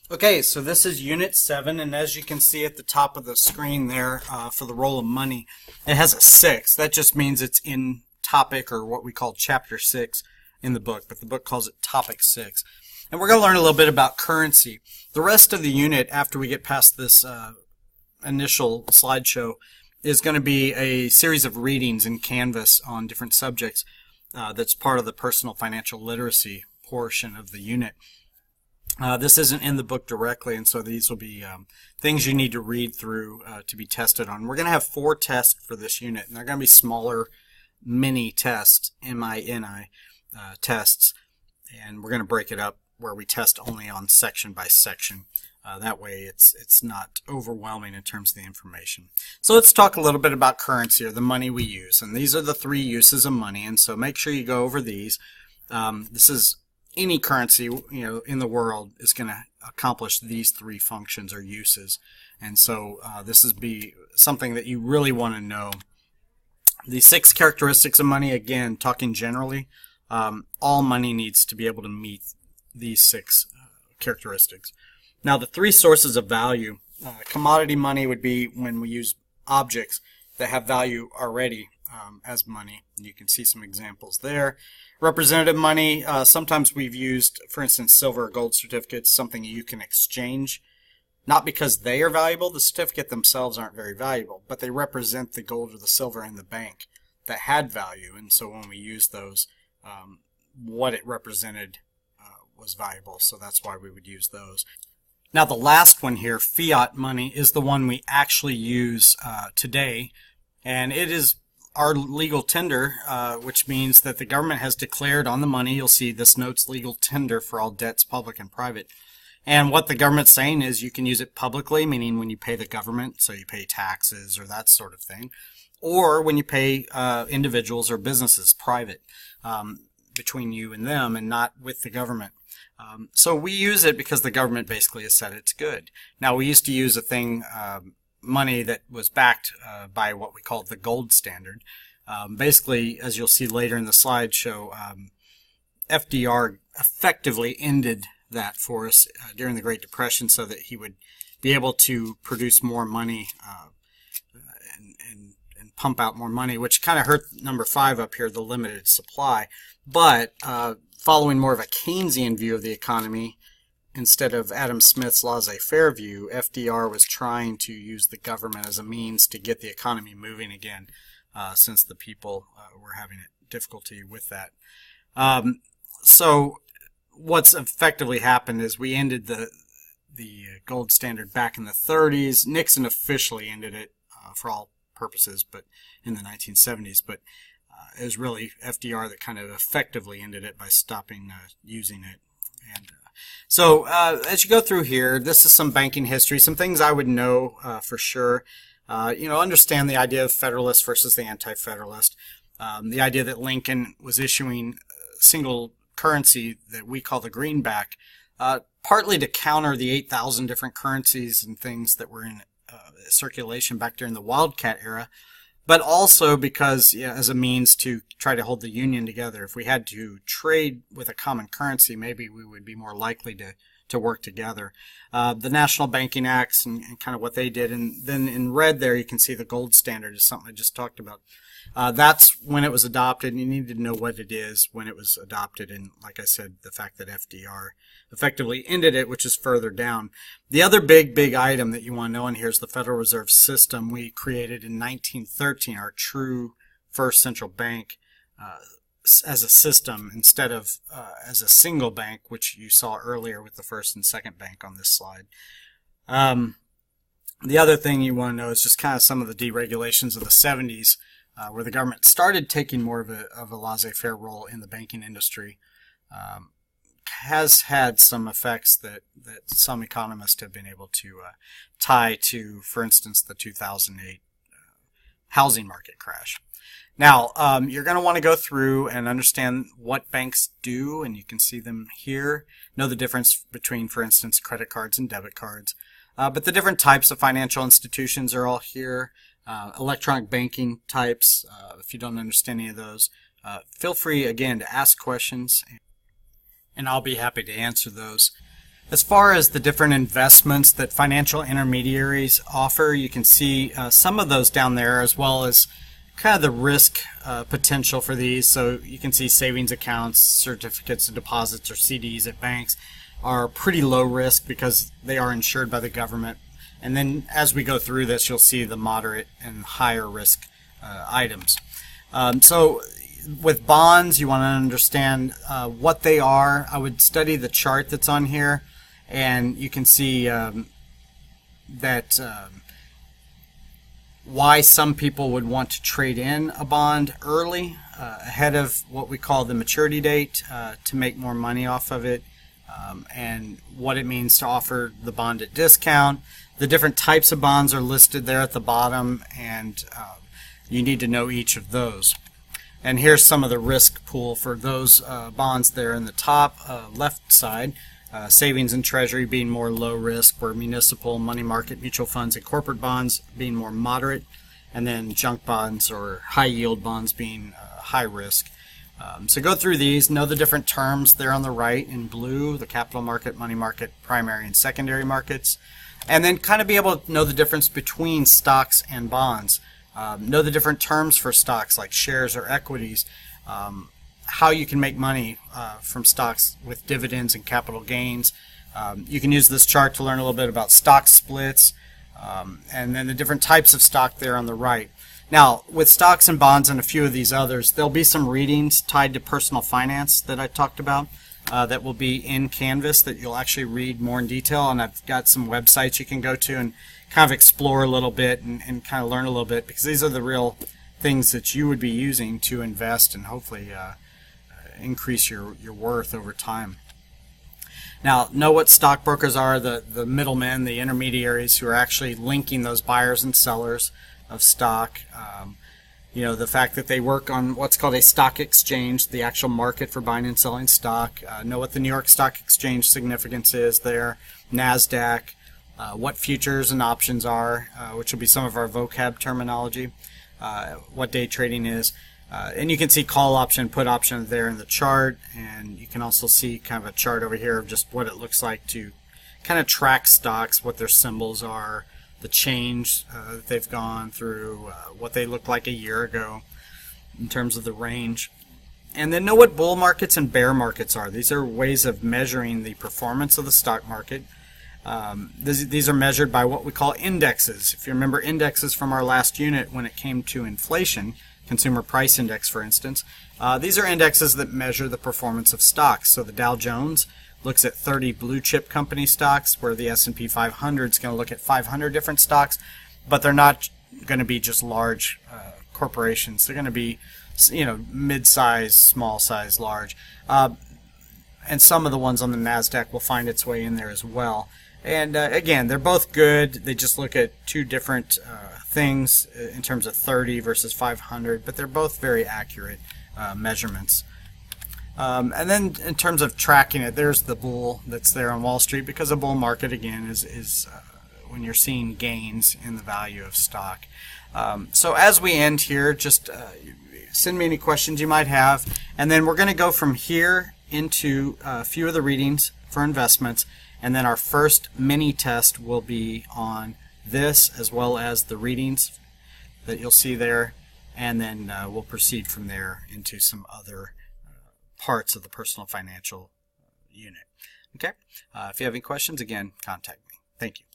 Okay, so this is Unit 7, and as you can see at the top of the screen there for the roll of money, it has a 6. That just means it's in topic, or what we call Chapter 6 in the book, but the book calls it Topic 6. And we're going to learn a little bit about currency. The rest of the unit, after we get past this initial slideshow, is going to be a series of readings in Canvas on different subjects that's part of the personal financial literacy portion of the unit. This isn't in the book directly, and so these will be things you need to read through to be tested on. We're going to have 4 tests for this unit, and they're going to be smaller mini tests, MINI tests, and we're going to break it up where we test only on section by section. That way it's not overwhelming in terms of the information. So let's talk a little bit about currency, or the money we use, and these are the 3 uses of money, and so make sure you go over these. This is any currency in the world is going to accomplish these 3 functions or uses, and so this is something that you really want to know. The 6 characteristics of money, again, talking generally, all money needs to be able to meet these 6 characteristics. Now, the 3 sources of value, commodity money would be when we use objects that have value already as money. You can see some examples there. Representative money, sometimes we've used, for instance, silver or gold certificates, something you can exchange, not because they are valuable. The certificate themselves aren't very valuable, but they represent the gold or the silver in the bank that had value, and so when we use those, what it represented was valuable, so that's why we would use those. Now, the last one here, fiat money, is the one we actually use today, and it is our legal tender, which means that the government has declared on the money. You'll see this note's legal tender for all debts, public and private. And what the government's saying is you can use it publicly, meaning when you pay the government, so you pay taxes or that sort of thing, or when you pay individuals or businesses, private, between you and them and not with the government. So we use it because the government basically has said it's good. Now, we used to use a thing, money that was backed by what we call the gold standard. Basically, as you'll see later in the slideshow, FDR effectively ended that for us during the Great Depression so that he would be able to produce more money and pump out more money, which kind of hurt number 5 up here, the limited supply. But following more of a Keynesian view of the economy, instead of Adam Smith's laissez-faire view, FDR was trying to use the government as a means to get the economy moving again, since the people were having difficulty with that. So what's effectively happened is we ended the gold standard back in the 30s. Nixon officially ended it for all purposes, but in the 1970s. But it was really FDR that kind of effectively ended it by stopping using it. And so as you go through here, this is some banking history, some things I would know for sure. Understand the idea of Federalist versus the Anti-Federalist. The idea that Lincoln was issuing single currency that we call the greenback, partly to counter the 8,000 different currencies and things that were in circulation back during the Wildcat era, but also because as a means to try to hold the Union together. If we had to trade with a common currency, maybe we would be more likely to work together. The National Banking Acts and kind of what they did, and then in red there you can see the gold standard is something I just talked about. That's when it was adopted, and you need to know what it is when it was adopted, and like I said, the fact that FDR effectively ended it, which is further down. The other big item that you want to know in here is the Federal Reserve System we created in 1913, our true first central bank as a system instead of as a single bank, which you saw earlier with the first and second bank on this slide. The other thing you want to know is just kind of some of the deregulations of the 70s, where the government started taking more of a laissez-faire role in the banking industry. Has had some effects that some economists have been able to tie to, for instance, the 2008 housing market crash. Now, you're going to want to go through and understand what banks do, and you can see them here. Know the difference between, for instance, credit cards and debit cards. But the different types of financial institutions are all here. Electronic banking types, if you don't understand any of those, feel free, again, to ask questions, and I'll be happy to answer those. As far as the different investments that financial intermediaries offer, you can see some of those down there, as well as kind of the risk potential for these. So you can see savings accounts, certificates of deposits, or CDs at banks are pretty low risk because they are insured by the government. And then as we go through this, you'll see the moderate and higher risk items. So with bonds, you want to understand what they are. I would study the chart that's on here, and you can see that why some people would want to trade in a bond early, ahead of what we call the maturity date, to make more money off of it, and what it means to offer the bond at discount. The different types of bonds are listed there at the bottom, and you need to know each of those. And here's some of the risk pool for those bonds there in the top left side. Savings and treasury being more low risk, where municipal, money market, mutual funds, and corporate bonds being more moderate, and then junk bonds or high yield bonds being high risk. So go through these, know the different terms there on the right in blue, the capital market, money market, primary and secondary markets, and then kind of be able to know the difference between stocks and bonds. Know the different terms for stocks like shares or equities, how you can make money from stocks with dividends and capital gains. You can use this chart to learn a little bit about stock splits, and then the different types of stock there on the right. Now, with stocks and bonds and a few of these others, there'll be some readings tied to personal finance that I talked about that will be in Canvas that you'll actually read more in detail, and I've got some websites you can go to and kind of explore a little bit and kind of learn a little bit, because these are the real things that you would be using to invest and hopefully increase your worth over time. Now, know what stockbrokers are, the middlemen, the intermediaries who are actually linking those buyers and sellers of stock. The fact that they work on what's called a stock exchange, the actual market for buying and selling stock. Know what the New York Stock Exchange significance is there, NASDAQ, what futures and options are, which will be some of our vocab terminology, what day trading is. And you can see call option, put option there in the chart, and you can also see kind of a chart over here of just what it looks like to kind of track stocks, what their symbols are, the change that they've gone through, what they looked like a year ago in terms of the range. And then know what bull markets and bear markets are. These are ways of measuring the performance of the stock market. These are measured by what we call indexes. If you remember indexes from our last unit when it came to inflation, Consumer Price Index, for instance, these are indexes that measure the performance of stocks. So the Dow Jones looks at 30 blue chip company stocks, where the S&P 500 is going to look at 500 different stocks, but they're not going to be just large corporations. They're going to be, mid-size, small-size, large. And some of the ones on the NASDAQ will find its way in there as well. And again, they're both good. They just look at two different things in terms of 30 versus 500, but they're both very accurate measurements. And then in terms of tracking it, there's the bull that's there on Wall Street, because a bull market, again, is when you're seeing gains in the value of stock. So as we end here, just send me any questions you might have, and then we're going to go from here into a few of the readings for investments, and then our first mini test will be on this, as well as the readings that you'll see there, and then we'll proceed from there into some other parts of the personal financial unit. Okay? If you have any questions, again, contact me. Thank you.